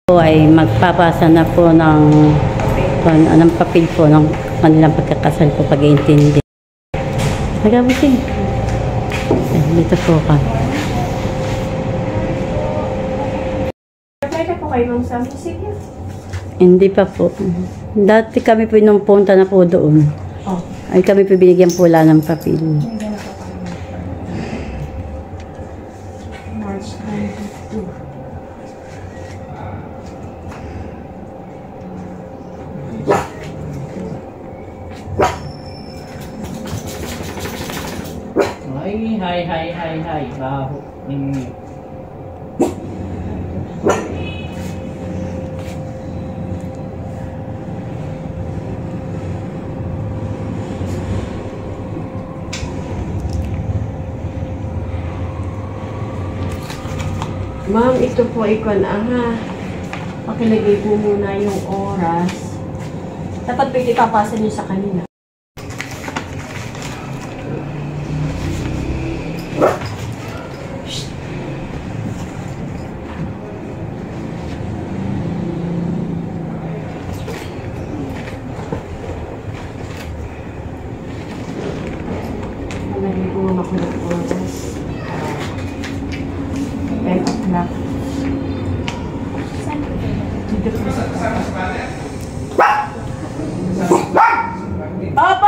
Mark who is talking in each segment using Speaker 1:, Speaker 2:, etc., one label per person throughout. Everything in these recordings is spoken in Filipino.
Speaker 1: Po ay magpapasa na po ng papel po ng kanilang pagkakasal po, pag-iintindi. Nagabusing. Dito po ka.
Speaker 2: Pwede po kayo sa munisipyo?
Speaker 1: Hindi pa po. Dati kami po nung punta na po doon.
Speaker 2: Oh.
Speaker 1: Ay kami po binigyan po lang ng papel.
Speaker 2: March 22.
Speaker 3: Hai, baho.
Speaker 2: Ma'am, ito po ay pakilagay po muna yung oras. Dapat pwede papasa niyo sa kanila. Palagay po muna ko ng oras. 10 o'clock. Dito po sa Pop!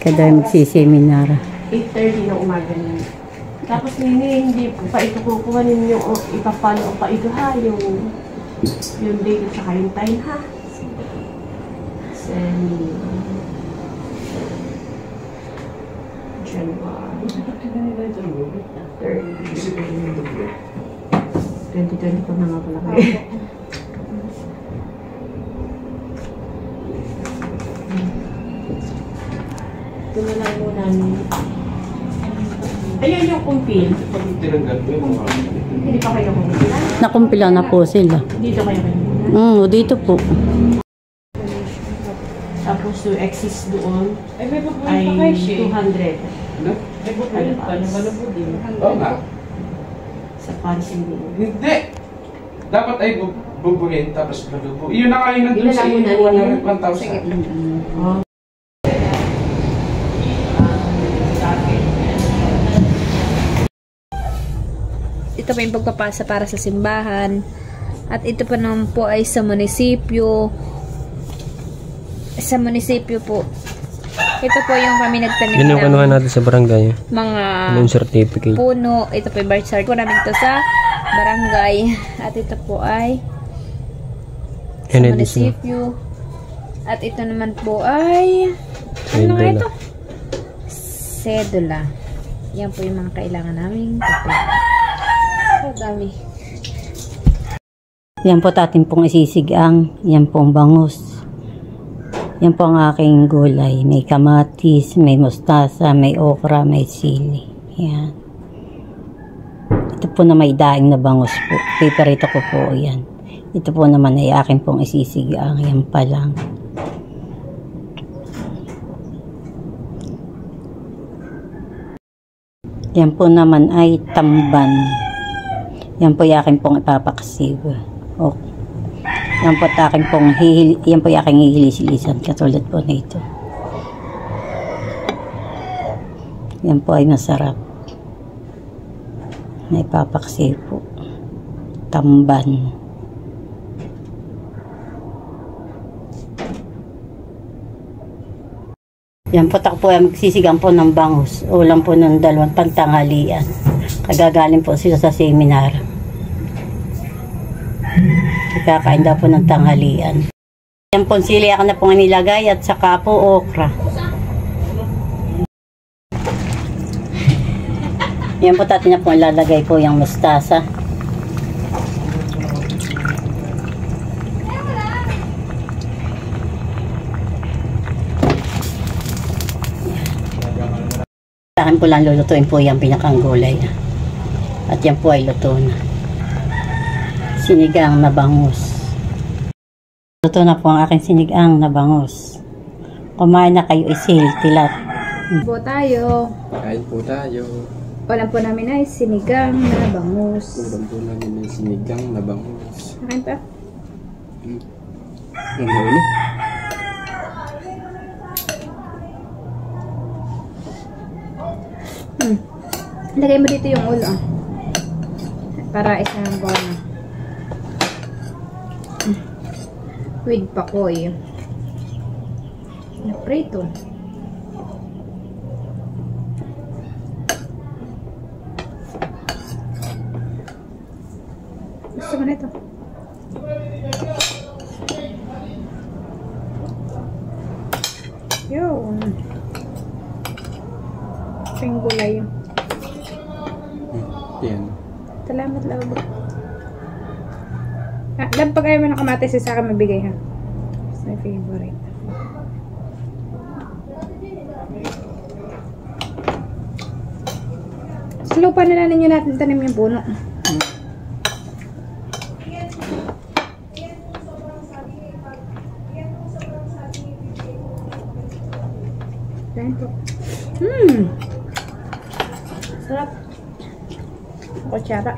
Speaker 1: Kada magsiseminar.
Speaker 2: 8:30 ng umaga na. Tapos hindi pa ito kukuha ninyo o ipapalo pa ito ha, yung date at saka yung time ha. January 2020 pa na nga pala kayo. Ito na lang muna ayun yung kumpil. Hindi pa kayo kumpila?
Speaker 1: Nakumpila na po sila.
Speaker 2: Dito kayo kumpila?
Speaker 1: Dito po.
Speaker 2: Tapos yung excess doon
Speaker 3: Ay, may
Speaker 2: ay
Speaker 3: papunin pa kayo
Speaker 2: 200.
Speaker 3: Ano? May papunin pa. Naman po din.
Speaker 4: Oo nga.
Speaker 2: Sa pansing din.
Speaker 4: Hindi. Dapat ay bubuhin tapos malubo. Iyon na kayo nandun sa
Speaker 2: Ilan
Speaker 4: iyo.
Speaker 2: lang
Speaker 4: 1,000.
Speaker 5: Ito pa yung pagpapasa para sa simbahan. At ito pa naman po ay sa munisipyo. Sa munisipyo po. Ito po yung kami nagtanim
Speaker 6: Yun yung kanuhan natin sa barangay.
Speaker 5: mga
Speaker 6: Yung certificate.
Speaker 5: puno. Ito po yung birth certificate po namin ito sa barangay. At ito po ay sa munisipyo. At ito naman po ay ano nga ito? Sedula. Yan po yung mga kailangan namin. So dami.
Speaker 1: Yan po atin pong isisigang. Yan pong bangus. Yan po ang aking gulay. May kamatis, may mustasa, may okra, may sili. Yan. Ito po na may daing na bangus po. Paperito ko po yan. Ito po naman ay akin pong isisigang. Yan pa lang. Yan po naman ay tamban. Yan po yung akin pong ipapaksiw. Okay. Yan po aking pong yan po yung aking hihilis-hilisan katulad po nito. Yan po ay masarap. May papaksiw po. Tamban. Yan po ako po ay magsisigang po ng bangus. Ulam po ng 2 pantanghalian. Kagagaling po sila sa seminar. Kakain daw po ng tanghalian. Yan po sili ako na pong nilagay at saka po okra. Yan po natin na po ilalagay po yung mustasa. Sa akin po lang lulutuin po yung pinakang gulay. At yan po ay luto na. Sinigang na bangus. Luto na po ang aking sinigang na bangus. Kumain na kayo, isil, tilat.
Speaker 5: Po tayo.
Speaker 4: Kain po tayo.
Speaker 5: Ulam po namin ay sinigang na bangus.
Speaker 6: Ulam po namin ng sinigang na bangus.
Speaker 5: Nakain pa?
Speaker 6: Ang ulo.
Speaker 5: Lagay mo dito yung ulo. Para isang bono. With pakoy. Na prito. Gusto mo na ito? Yun. Ito yung gulay.
Speaker 6: Yan.
Speaker 5: Salamat, love. Love, pag ayaw mo ng kamatis, isa ka mabigay, ha? It's my favorite. Sa lupa na ninyo natin tanim yung puno. Sarap. Kutsara.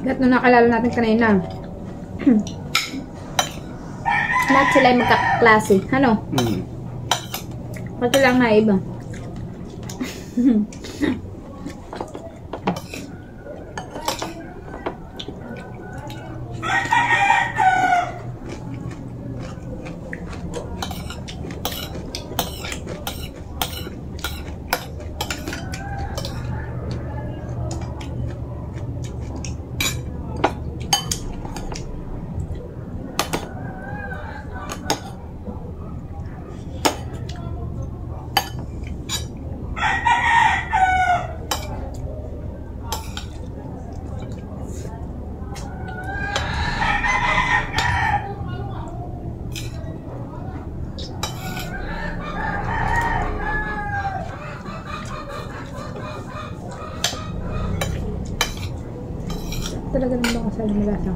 Speaker 5: Lahat na nakalala natin kanina. Lahat sila ay magkaklase. Ano? Pati lang na iba. Talaga naman ako sa lumalasa.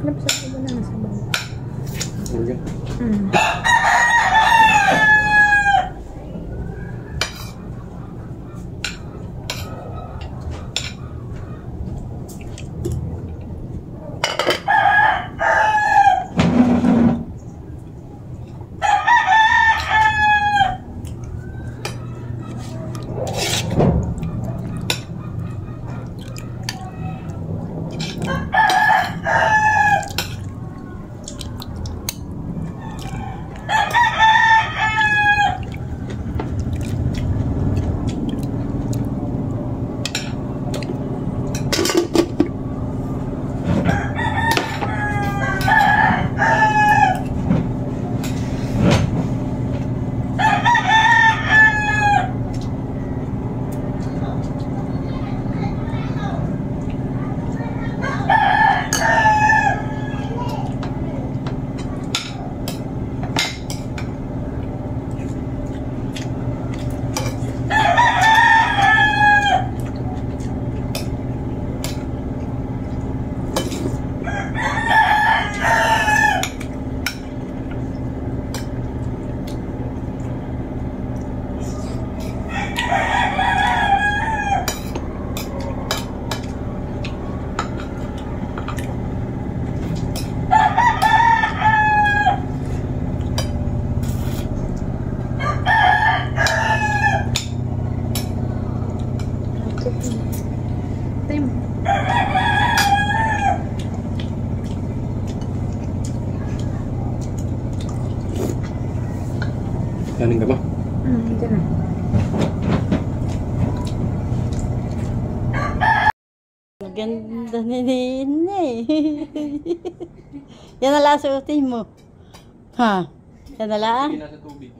Speaker 5: Alam sa ko ba na nasa bawah? itim.
Speaker 6: Kanin ka ba?
Speaker 5: Ito na.
Speaker 1: Maganda ni Nene. Yan na lang suotin mo. Ha? Yan na lang?
Speaker 6: Hindi na sa tubig.